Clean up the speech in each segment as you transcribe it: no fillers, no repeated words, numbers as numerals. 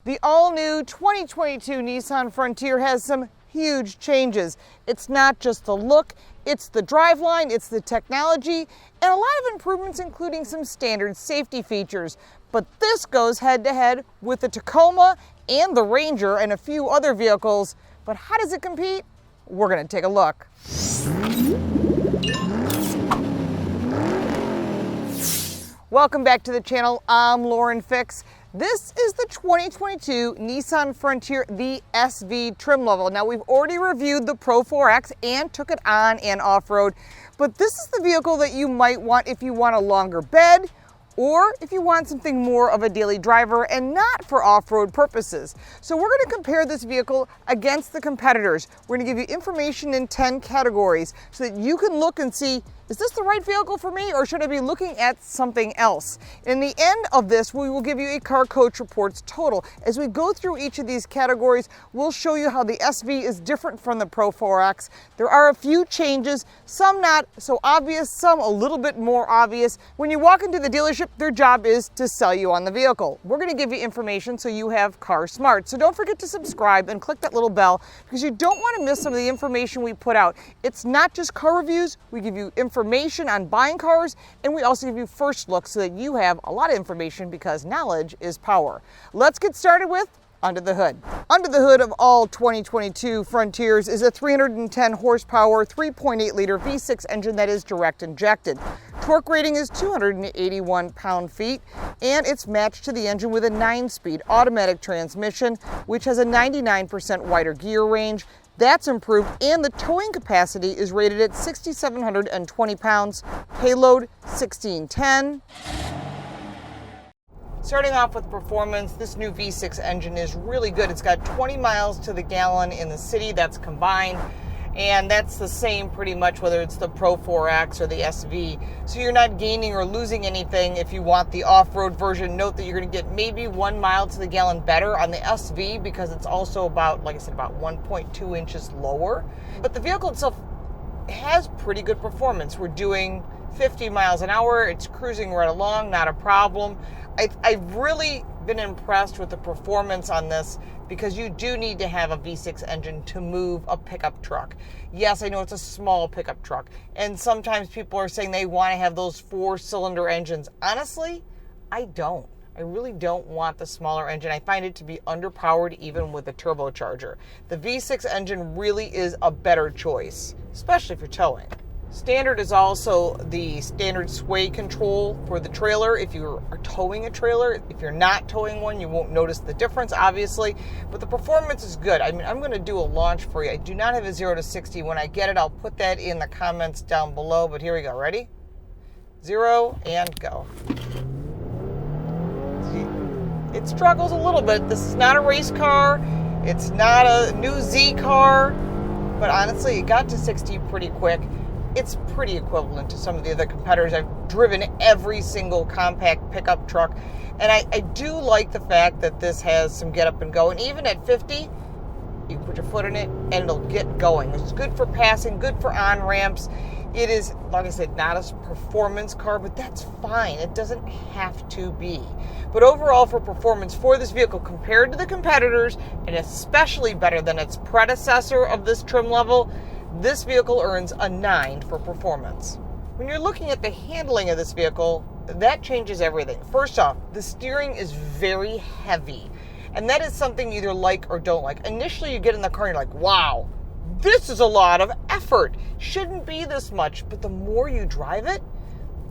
The all-new 2022 Nissan Frontier has some huge changes. It's not just the look, it's the driveline, it's the technology, and a lot of improvements including some standard safety features. But this goes head-to-head with the Tacoma and the Ranger and a few other vehicles. But how does it compete? We're gonna take a look. Welcome back to the channel. I'm Lauren Fix. This is the 2022 Nissan Frontier, the SV trim level. Now, we've already reviewed the Pro 4X and took it on and off-road, but this is the vehicle that you might want if you want a longer bed or if you want something more of a daily driver and not for off-road purposes. So we're going to compare this vehicle against the competitors. We're going to give you information in 10 categories so that you can look and see, is this the right vehicle for me or should I be looking at something else? In the end of this, we will give you a Car Coach Reports total. As we go through each of these categories, we'll show you how the SV is different from the Pro 4X. There are a few changes, some not so obvious, some a little bit more obvious. When you walk into the dealership, their job is to sell you on the vehicle. We're going to give you information so you have Car Smart. So don't forget to subscribe and click that little bell because you don't want to miss some of the information we put out. It's not just car reviews, we give you information on buying cars, and we also give you first look so that you have a lot of information because knowledge is power. Let's get started with under the hood. Under the hood of all 2022 Frontiers is a 310 horsepower, 3.8 liter V6 engine that is direct injected. Torque rating is 281 pound-feet, and it's matched to the engine with a 9-speed automatic transmission, which has a 99% wider gear range. That's improved, and the towing capacity is rated at 6,720 pounds, payload 1610. Starting off with performance, this new V6 engine is really good. It's got 20 miles to the gallon in the city, that's combined, and that's the same pretty much whether it's the Pro 4X or the SV. So you're not gaining or losing anything if you want the off-road version. Note that you're going to get maybe 1 mile to the gallon better on the SV because it's also about, like I said, about 1.2 inches lower. But the vehicle itself has pretty good performance. We're doing 50 miles an hour. It's cruising right along, not a problem. I've really been impressed with the performance on this because you do need to have a V6 engine to move a pickup truck. Yes, I know it's a small pickup truck, and sometimes people are saying they want to have those 4-cylinder engines. Honestly, I don't. I really don't want the smaller engine. I find it to be underpowered even with a turbocharger. The V6 engine really is a better choice, especially for towing. Standard is also the standard sway control for the trailer if you are towing a trailer. If you're not towing one, you won't notice the difference, obviously, but the performance is good. I mean, I'm going to do a launch for you. I do not have a 0 to 60. When I get it, I'll put that in the comments down below, but here we go. Ready? 0 and go. See, it struggles a little bit. This is not a race car. It's not a new Z car, but honestly, it got to 60 pretty quick. It's pretty equivalent to some of the other competitors. I've driven every single compact pickup truck, and I do like the fact that this has some get up and go. And even at 50, you put your foot in it, and it'll get going. It's good for passing, good for on-ramps. It is, like I said, not a performance car, but that's fine. It doesn't have to be. But overall, for performance for this vehicle, compared to the competitors, and especially better than its predecessor of this trim level, this vehicle earns a 9 for performance. When you're looking at the handling of this vehicle, that changes everything. First off, the steering is very heavy, and that is something you either like or don't like. Initially, you get in the car and you're like, wow, this is a lot of effort. Shouldn't be this much, but the more you drive it,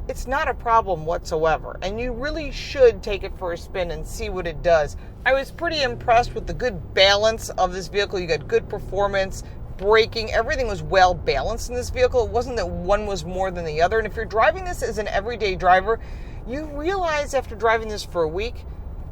it's not a problem whatsoever, and you really should take it for a spin and see what it does. I was pretty impressed with the good balance of this vehicle. You got good performance, braking, everything was well balanced in this vehicle. It wasn't that one was more than the other. And if you're driving this as an everyday driver, you realize after driving this for a week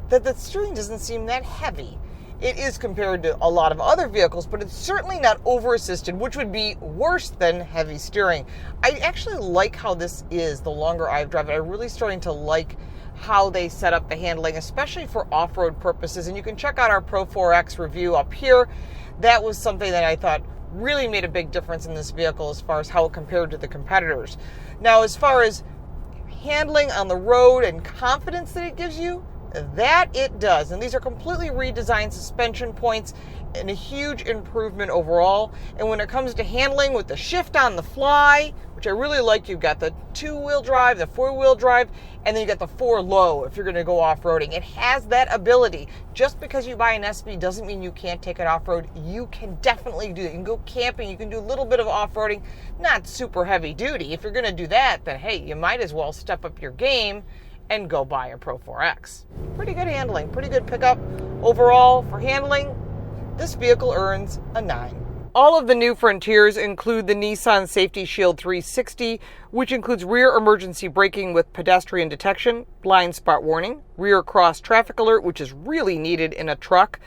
that the steering doesn't seem that heavy. It is compared to a lot of other vehicles, but it's certainly not over-assisted, which would be worse than heavy steering. I actually like how this is the longer I've driven. I'm really starting to like how they set up the handling, especially for off-road purposes. And you can check out our Pro 4X review up here. That was something that I thought really made a big difference in this vehicle as far as how it compared to the competitors. Now, as far as handling on the road and confidence that it gives you, That it does. And these are completely redesigned suspension points and a huge improvement overall. And when it comes to handling with the shift on the fly, which I really like, you've got the 2-wheel drive, the 4-wheel drive, and then you got the 4 low if you're going to go off-roading. It has that ability. Just because you buy an SB doesn't mean you can't take it off-road. You can definitely do it. You can go camping. You can do a little bit of off-roading, not super heavy duty. If you're going to do that, then hey, you might as well step up your game and go buy a Pro 4X. Pretty good handling, pretty good pickup. Overall, for handling, this vehicle earns a 9. All of the new Frontiers include the Nissan Safety Shield 360, which includes rear emergency braking with pedestrian detection, blind spot warning, rear cross traffic alert, which is really needed in a truck,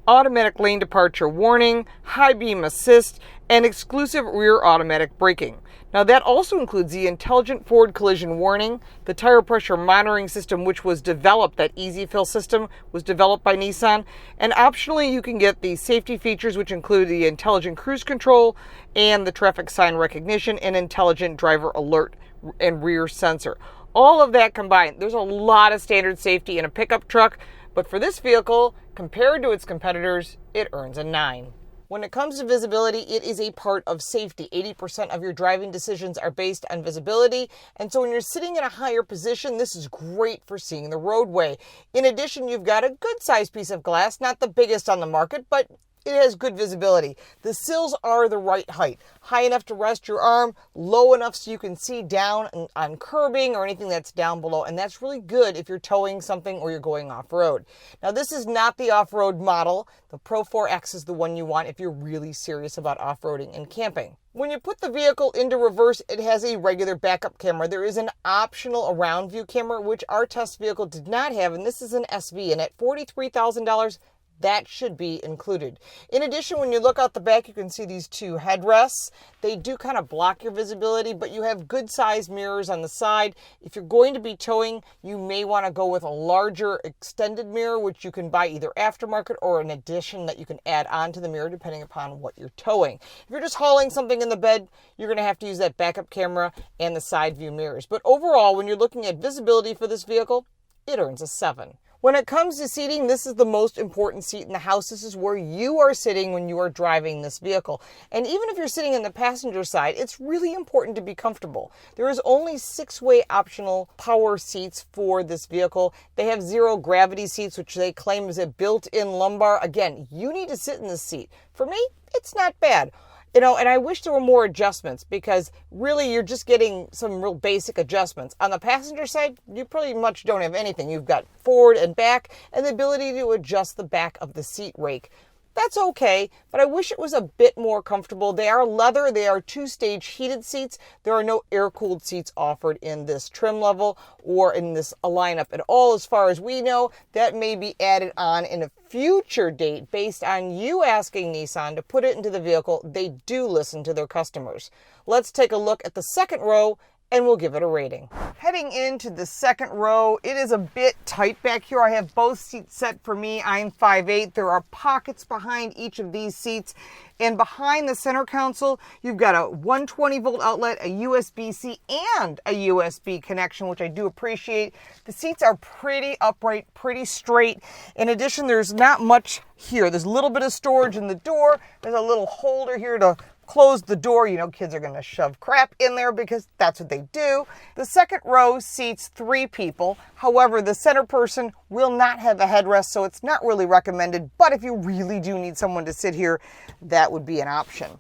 automatic lane departure warning, high beam assist, and exclusive rear automatic braking. Now that also includes the intelligent forward collision warning, the tire pressure monitoring system, which was developed, that Easy Fill system was developed by Nissan, and optionally you can get the safety features, which include the intelligent cruise control and the traffic sign recognition and intelligent driver alert and rear sensor. All of that combined, there's a lot of standard safety in a pickup truck, but for this vehicle, compared to its competitors, it earns a 9. When it comes to visibility, it is a part of safety. 80% of your driving decisions are based on visibility. And so when you're sitting in a higher position, this is great for seeing the roadway. In addition, you've got a good sized piece of glass, not the biggest on the market, but it has good visibility. The sills are the right height, high enough to rest your arm, low enough so you can see down on curbing or anything that's down below. And that's really good if you're towing something or you're going off-road. Now, this is not the off-road model. The Pro 4X is the one you want if you're really serious about off-roading and camping. When you put the vehicle into reverse, it has a regular backup camera. There is an optional around view camera, which our test vehicle did not have, and this is an SV. And at $43,000, that should be included. In addition, when you look out the back, you can see these 2 headrests. They do kind of block your visibility, but you have good sized mirrors on the side. If you're going to be towing, you may want to go with a larger extended mirror, which you can buy either aftermarket or an addition that you can add onto the mirror depending upon what you're towing. If you're just hauling something in the bed, you're going to have to use that backup camera and the side view mirrors. But overall, when you're looking at visibility for this vehicle, it earns a 7. When it comes to seating, this is the most important seat in the house. This is where you are sitting when you are driving this vehicle. And even if you're sitting in the passenger side, it's really important to be comfortable. There is only 6-way optional power seats for this vehicle. They have 0 gravity seats, which they claim is a built-in lumbar. Again, you need to sit in this seat. For me, it's not bad. And I wish there were more adjustments because really you're just getting some real basic adjustments. On the passenger side, you pretty much don't have anything. You've got forward and back and the ability to adjust the back of the seat rake. That's okay, but I wish it was a bit more comfortable. They are leather. They are 2-stage heated seats. There are no air-cooled seats offered in this trim level or in this lineup at all. As far as we know, that may be added on in a future date based on you asking Nissan to put it into the vehicle. They do listen to their customers. Let's take a look at the second row and we'll give it a rating. Heading into the second row, it is a bit tight back here. I have both seats set for me. I'm 5'8". There are pockets behind each of these seats. And behind the center console, you've got a 120-volt outlet, a USB-C, and a USB connection, which I do appreciate. The seats are pretty upright, pretty straight. In addition, there's not much here. There's a little bit of storage in the door. There's a little holder here to close the door. You know, kids are going to shove crap in there because that's what they do. The second row seats 3 people. However, the center person will not have a headrest, so it's not really recommended. But if you really do need someone to sit here, that would be an option.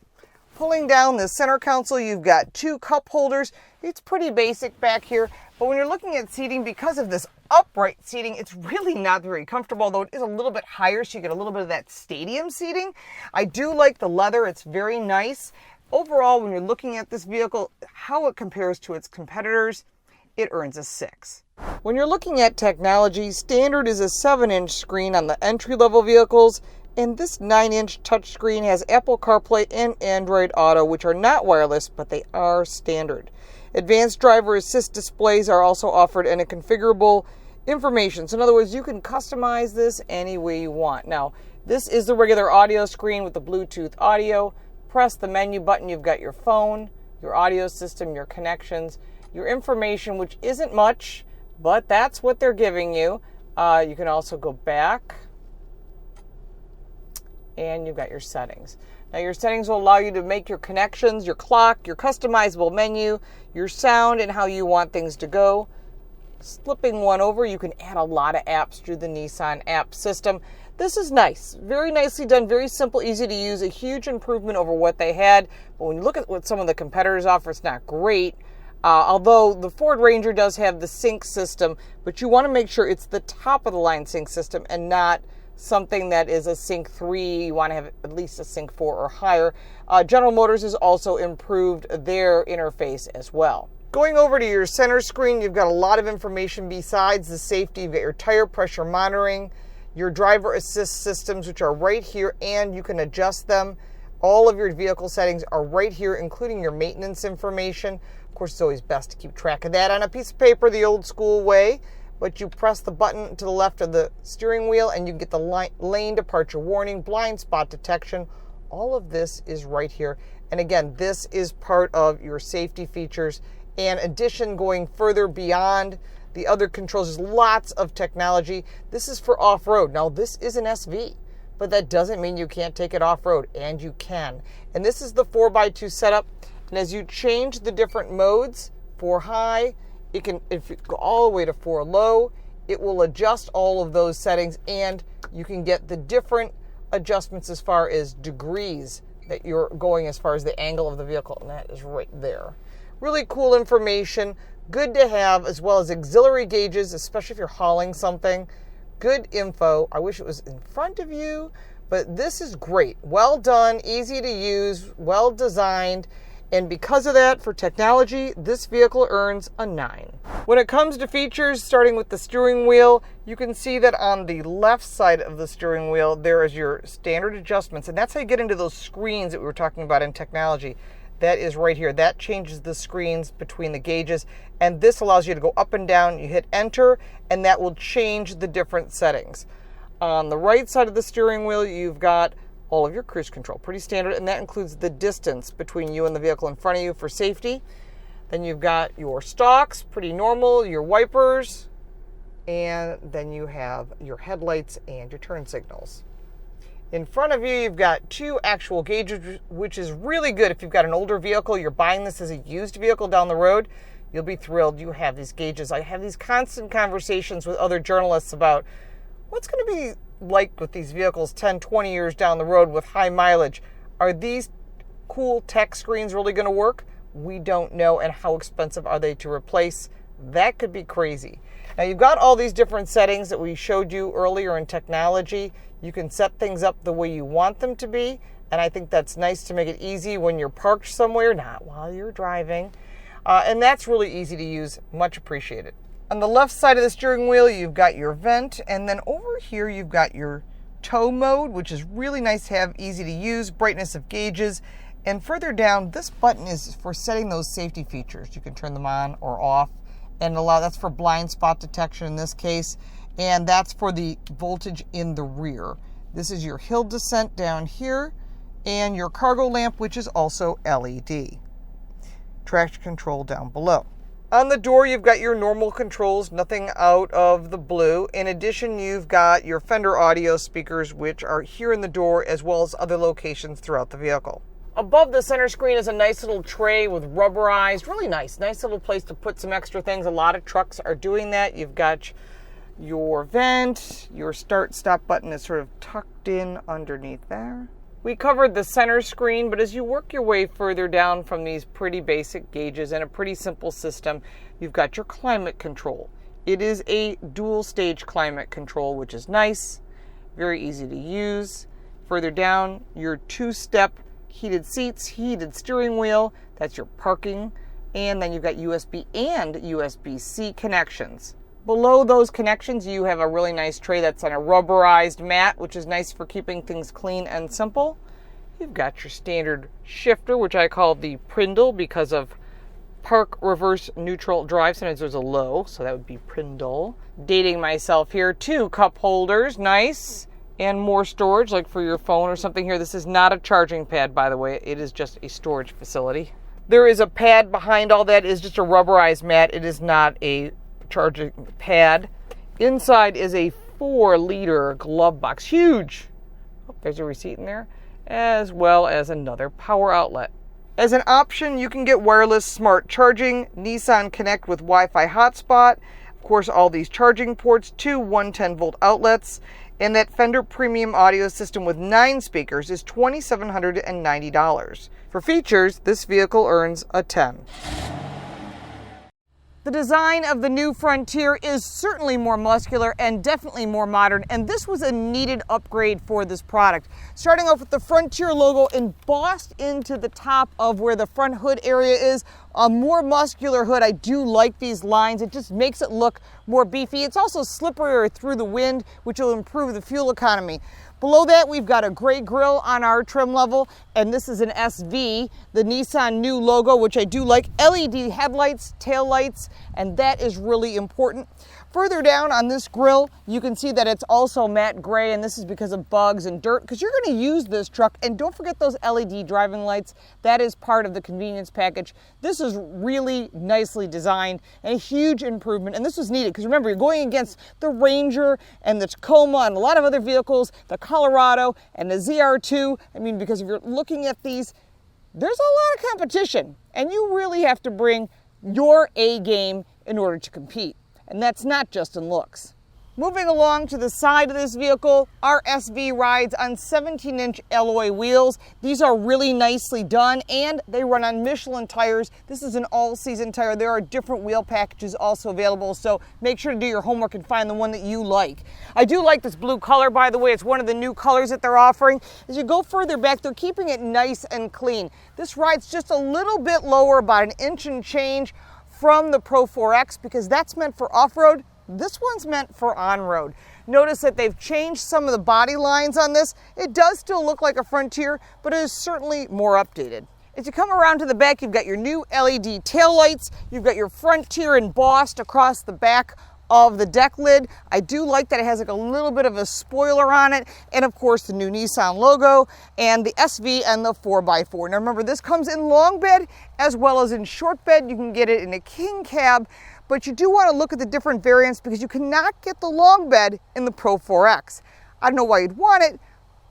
Pulling down the center console, you've got 2 cup holders. It's pretty basic back here. But when you're looking at seating, because of this upright seating, it's really not very comfortable, though it is a little bit higher, so you get a little bit of that stadium seating. I do like the leather. It's very nice. Overall, when you're looking at this vehicle, how it compares to its competitors, it earns a 6. When you're looking at technology, standard is a 7-inch screen on the entry-level vehicles, and this 9-inch touchscreen has Apple CarPlay and Android Auto, which are not wireless, but they are standard. Advanced driver assist displays are also offered in a configurable information. So in other words, you can customize this any way you want. Now, this is the regular audio screen with the Bluetooth audio. Press the menu button, you've got your phone, your audio system, your connections, your information, which isn't much, but that's what they're giving you. You can also go back, and you've got your settings. Now your settings will allow you to make your connections, your clock, your customizable menu, your sound, and how you want things to go. Slipping one over, you can add a lot of apps through the Nissan app system. This is nice, very nicely done, very simple, easy to use, a huge improvement over what they had. But when you look at what some of the competitors offer, it's not great. Although the Ford Ranger does have the sync system, but you want to make sure it's the top of the line sync system and not something that is a Sync 3. You want to have at least a Sync 4 or higher. General Motors has also improved their interface as well. Going over to your center screen, you've got a lot of information besides the safety. You've got your tire pressure monitoring, your driver assist systems, which are right here, and you can adjust them. All of your vehicle settings are right here, including your maintenance information. Of course, it's always best to keep track of that on a piece of paper the old school way. But you press the button to the left of the steering wheel and you get the lane departure warning, blind spot detection. All of this is right here. And again, this is part of your safety features. And addition, going further beyond the other controls, there's lots of technology. This is for off-road. Now, this is an SV, but that doesn't mean you can't take it off-road, and you can. And this is the 4x2 setup. And as you change the different modes, for high, it can, if you go all the way to 4 low, it will adjust all of those settings, and you can get the different adjustments as far as degrees that you're going as far as the angle of the vehicle, and that is right there. Really cool information, good to have, as well as auxiliary gauges, especially if you're hauling something. Good info. I wish it was in front of you, but this is great. Well done, easy to use, well designed. And because of that, for technology, this vehicle earns a 9. When it comes to features, starting with the steering wheel, you can see that on the left side of the steering wheel, there is your standard adjustments. And that's how you get into those screens that we were talking about in technology. That is right here. That changes the screens between the gauges. And this allows you to go up and down. You hit enter, and that will change the different settings. On the right side of the steering wheel, you've got all of your cruise control, pretty standard, and that includes the distance between you and the vehicle in front of you for safety. Then you've got your stalks, pretty normal, your wipers, and then you have your headlights and your turn signals. In front of you, you've got 2 actual gauges, which is really good. If you've got an older vehicle, you're buying this as a used vehicle down the road, you'll be thrilled you have these gauges. I have these constant conversations with other journalists about what's going to be like with these vehicles 10, 20 years down the road with high mileage. Are these cool tech screens really going to work? We don't know. And how expensive are they to replace? That could be crazy. Now you've got all these different settings that we showed you earlier in technology. You can set things up the way you want them to be. And I think that's nice to make it easy when you're parked somewhere, not while you're driving. And that's really easy to use. Much appreciated. On the left side of the steering wheel, you've got your vent, and then over here you've got your tow mode, which is really nice to have, easy to use, brightness of gauges, and further down, this button is for setting those safety features. You can turn them on or off, and that's for blind spot detection in this case, and that's for the voltage in the rear. This is your hill descent down here, and your cargo lamp, which is also LED. Traction control down below. On the door, you've got your normal controls, nothing out of the blue. In addition, you've got your Fender audio speakers, which are here in the door, as well as other locations throughout the vehicle. Above the center screen is a nice little tray with rubberized, really nice little place to put some extra things. A lot of trucks are doing that. You've got your vent, your start-stop button is sort of tucked in underneath there. We covered the center screen, but as you work your way further down from these pretty basic gauges and a pretty simple system, you've got your climate control. It is a dual stage climate control, which is nice, very easy to use. Further down, your 2-step heated seats, heated steering wheel, that's your parking, and then you've got USB and USB-C connections. Below those connections, you have a really nice tray that's on a rubberized mat, which is nice for keeping things clean and simple. You've got your standard shifter, which I call the Prindle because of park, reverse, neutral drive. Sometimes there's a low, so that would be Prindle. Dating myself here, 2 cup holders, nice, and more storage, like for your phone or something here. This is not a charging pad, by the way. It is just a storage facility. There is a pad behind all that. It is just a rubberized mat. It is not a charging pad. Inside is a 4-liter glove box, huge. Oh, there's a receipt in there, as well as another power outlet. As an option, you can get wireless smart charging, Nissan Connect with Wi-Fi hotspot, of course all these charging ports, 2 110-volt outlets, and that Fender Premium Audio System with 9 speakers is $2,790. For features, this vehicle earns a 10. The design of the new Frontier is certainly more muscular and definitely more modern, and this was a needed upgrade for this product. Starting off with the Frontier logo embossed into the top of where the front hood area is, a more muscular hood. I do like these lines. It just makes it look more beefy. It's also slipperier through the wind, which will improve the fuel economy. Below that, we've got a gray grille on our trim level, and this is an SV, the Nissan new logo, which I do like. LED headlights, tail lights, and that is really important. Further down on this grille, you can see that it's also matte gray, and this is because of bugs and dirt, because you're going to use this truck. And don't forget those LED driving lights. That is part of the convenience package. This is really nicely designed and a huge improvement, and this was needed because remember, you're going against the Ranger and the Tacoma and a lot of other vehicles, the Colorado and the ZR2. I mean, because if you're looking at these, there's a lot of competition, and you really have to bring your A game in order to compete. And that's not just in looks. Moving along to the side of this vehicle, our SV rides on 17-inch alloy wheels. These are really nicely done, and they run on Michelin tires. This is an all-season tire. There are different wheel packages also available, so make sure to do your homework and find the one that you like. I do like this blue color, by the way. It's one of the new colors that they're offering. As you go further back, they're keeping it nice and clean. This rides just a little bit lower, about 1 inch and change, from the Pro 4X, because that's meant for off-road. This one's meant for on-road. Notice that they've changed some of the body lines on this. It does still look like a Frontier, but it is certainly more updated. As you come around to the back, you've got your new LED taillights. You've got your Frontier embossed across the back of the deck lid. I do like that it has like a little bit of a spoiler on it, and of course the new Nissan logo and the SV and the 4x4. Now remember, this comes in long bed as well as in short bed. You can get it in a king cab, but you do want to look at the different variants because you cannot get the long bed in the Pro 4X. I don't know why you'd want it,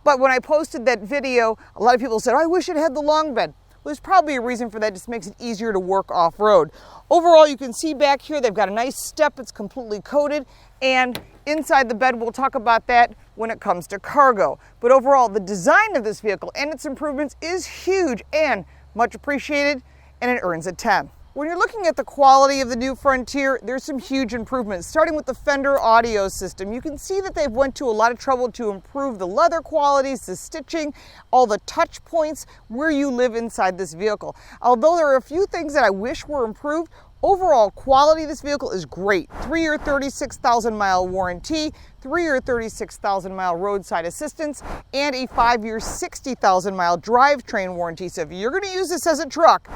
but when I posted that video, a lot of people said, oh, I wish it had the long bed. Well, there's probably a reason for that. It just makes it easier to work off-road. Overall, you can see back here, they've got a nice step. It's completely coated. And inside the bed, we'll talk about that when it comes to cargo. But overall, the design of this vehicle and its improvements is huge and much appreciated, and it earns a 10. When you're looking at the quality of the new Frontier, there's some huge improvements. Starting with the Fender audio system, you can see that they've went to a lot of trouble to improve the leather qualities, the stitching, all the touch points where you live inside this vehicle. Although there are a few things that I wish were improved, overall quality of this vehicle is great. 3-year 36,000-mile warranty, 3-year 36,000-mile roadside assistance, and a 5-year 60,000-mile drivetrain warranty. So if you're going to use this as a truck,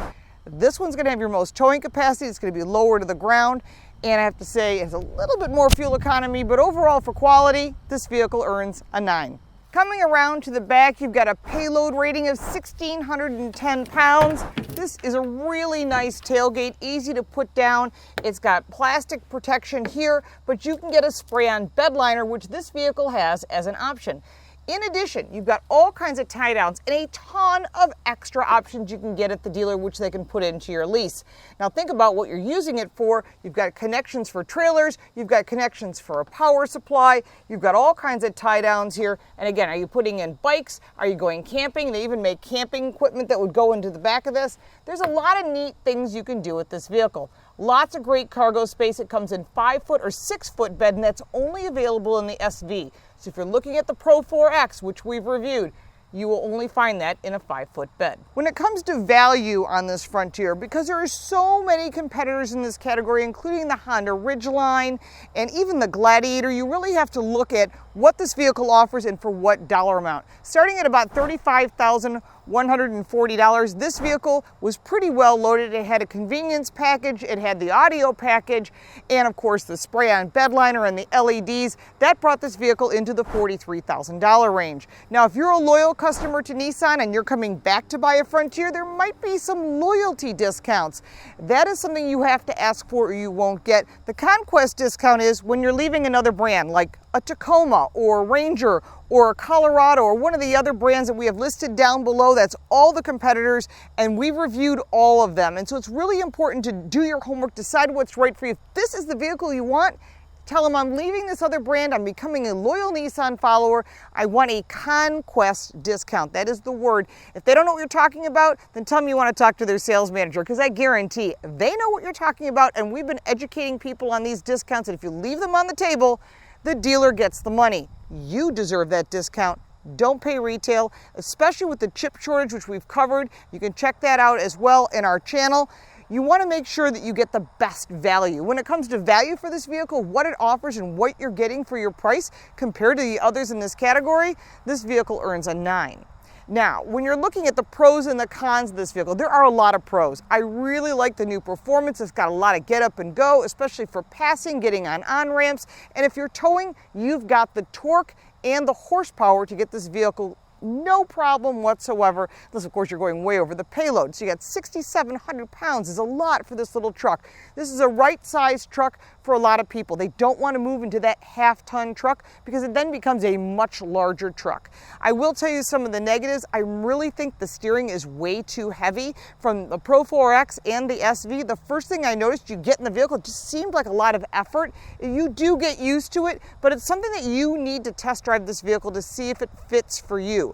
this one's going to have your most towing capacity. It's going to be lower to the ground, and I have to say it's a little bit more fuel economy, but overall for quality, this vehicle earns a 9. Coming around to the back, you've got a payload rating of 1,610 pounds. This is a really nice tailgate, easy to put down. It's got plastic protection here, but you can get a spray-on bed liner, which this vehicle has as an option. In addition, you've got all kinds of tie downs and a ton of extra options you can get at the dealer, which they can put into your lease. Now think about what you're using it for. You've got connections for trailers, you've got connections for a power supply, you've got all kinds of tie downs here. And again, are you putting in bikes? Are you going camping? They even make camping equipment that would go into the back of this. There's a lot of neat things you can do with this vehicle. Lots of great cargo space. It comes in 5-foot or 6-foot bed, and that's only available in the SV. So if you're looking at the Pro 4X, which we've reviewed, you will only find that in a 5-foot bed. When it comes to value on this Frontier, because there are so many competitors in this category, including the Honda Ridgeline and even the Gladiator, you really have to look at what this vehicle offers and for what dollar amount. Starting at about $35,140, this vehicle was pretty well loaded. It had a convenience package, it had the audio package, and of course the spray-on bed liner and the LEDs. That brought this vehicle into the $43,000 range. Now, if you're a loyal customer to Nissan and you're coming back to buy a Frontier, there might be some loyalty discounts. That is something you have to ask for or you won't get. The Conquest discount is when you're leaving another brand like a Tacoma or a Ranger or a Colorado or one of the other brands that we have listed down below. That's all the competitors, and we've reviewed all of them. And so it's really important to do your homework, decide what's right for you. If this is the vehicle you want, tell them I'm leaving this other brand, I'm becoming a loyal Nissan follower, I want a Conquest discount. That is the word. If they don't know what you're talking about, then tell them you want to talk to their sales manager, because I guarantee they know what you're talking about, and we've been educating people on these discounts, and if you leave them on the table, the dealer gets the money. You deserve that discount. Don't pay retail, especially with the chip shortage, which we've covered. You can check that out as well in our channel. You want to make sure that you get the best value. When it comes to value for this vehicle, what it offers and what you're getting for your price compared to the others in this category, this vehicle earns a 9. Now, when you're looking at the pros and the cons of this vehicle, there are a lot of pros. I really like the new performance. It's got a lot of get up and go, especially for passing, getting on ramps. And if you're towing, you've got the torque and the horsepower to get this vehicle no problem whatsoever, unless of course you're going way over the payload. So you got 6,700 pounds is a lot for this little truck. This is a right-sized truck for a lot of people. They don't want to move into that half-ton truck because it then becomes a much larger truck. I will tell you some of the negatives. I really think the steering is way too heavy. From the Pro 4X and the SV, the first thing I noticed you get in the vehicle, it just seemed like a lot of effort. You do get used to it, but it's something that you need to test drive this vehicle to see if it fits for you.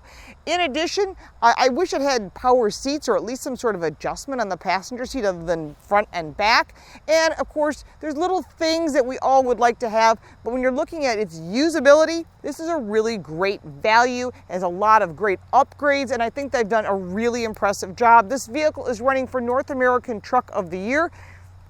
In addition, I wish it had power seats or at least some sort of adjustment on the passenger seat other than front and back. And of course, there's little things that we all would like to have, but when you're looking at its usability, this is a really great value. It has a lot of great upgrades, and I think they've done a really impressive job. This vehicle is running for North American Truck of the Year.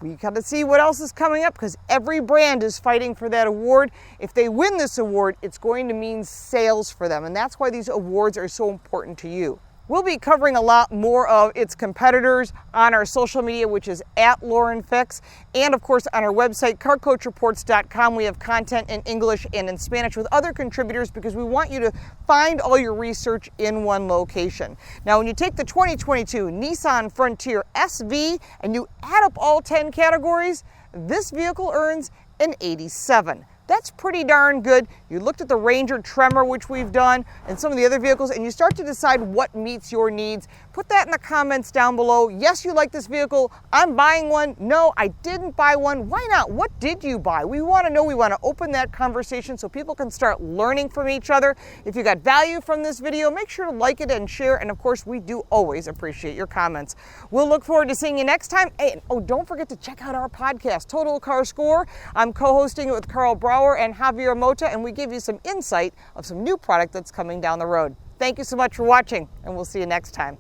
We got to see what else is coming up because every brand is fighting for that award. If they win this award, it's going to mean sales for them, and that's why these awards are so important to you. We'll be covering a lot more of its competitors on our social media, which is @LaurenFix, and of course on our website, carcoachreports.com. We have content in English and in Spanish with other contributors because we want you to find all your research in one location. Now, when you take the 2022 Nissan Frontier SV and you add up all 10 categories, this vehicle earns an 87. That's pretty darn good. You looked at the Ranger Tremor, which we've done, and some of the other vehicles, and you start to decide what meets your needs. Put that in the comments down below. Yes, you like this vehicle. I'm buying one. No, I didn't buy one. Why not? What did you buy? We want to know. We want to open that conversation so people can start learning from each other. If you got value from this video, make sure to like it and share. And of course, we do always appreciate your comments. We'll look forward to seeing you next time. And don't forget to check out our podcast, Total Car Score. I'm co-hosting it with Carl Brower and Javier Mota, and we give you some insight of some new product that's coming down the road. Thank you so much for watching, and we'll see you next time.